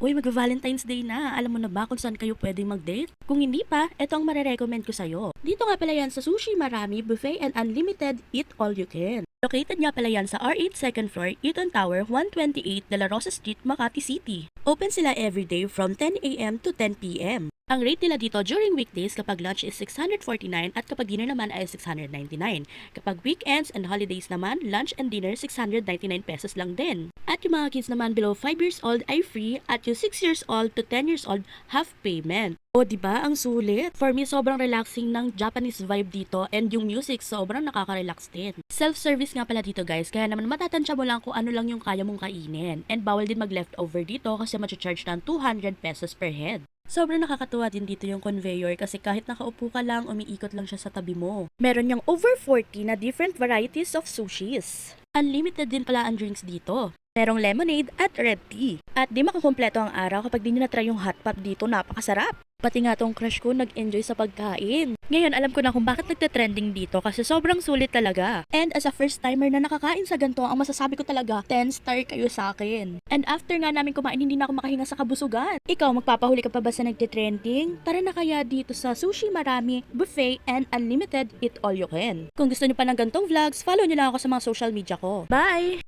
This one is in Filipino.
Uy, mag-Valentine's Day na. Alam mo na ba kung saan kayo pwedeng mag-date? Kung hindi pa, eto ang marirecommend ko sa'yo. Dito nga pala yan sa Sushi Marami Buffet and Unlimited Eat All You Can. Located nga pala yan sa R8 2nd floor, Eaton Tower, 128 De La Rosa Street, Makati City. Open sila everyday from 10 a.m. to 10 p.m. Ang rate nila dito during weekdays kapag lunch is 649 at kapag dinner naman ay 699. Kapag weekends and holidays naman, lunch and dinner 699 pesos lang din. At yung mga kids naman below 5 years old ay free at yung 6 years old to 10 years old half payment. O diba ang sulit? For me, sobrang relaxing ng Japanese vibe dito and yung music sobrang nakaka-relax din. Self-service nga pala dito guys, kaya naman matatansya mo lang kung ano lang yung kaya mong kainin. And bawal din mag-leftover dito kasi ma-charge ng 200 pesos per head. Sobrang nakakatuwa din dito yung conveyor kasi kahit nakaupo ka lang, umiikot lang siya sa tabi mo. Meron niyang over 40 na different varieties of sushis. Unlimited din pala ang drinks dito. Merong lemonade at red tea. At di makakompleto ang araw kapag di nyo na-try yung hot pot dito, napakasarap. Pati nga tong crush ko nag-enjoy sa pagkain. Ngayon alam ko na kung bakit nagte-trending dito kasi sobrang sulit talaga. And as a first timer na nakakain sa ganito, ang masasabi ko talaga, 10 star kayo sa akin. And after nga namin kumain, hindi na ako makahinga sa kabusugan. Ikaw, magpapahuli ka pa ba sa nagte-trending? Tara na kaya dito sa Sushi Marami, Buffet, and Unlimited Eat All You Can. Kung gusto niyo pa ng ganitong vlogs, follow niyo lang ako sa mga social media ko. Bye!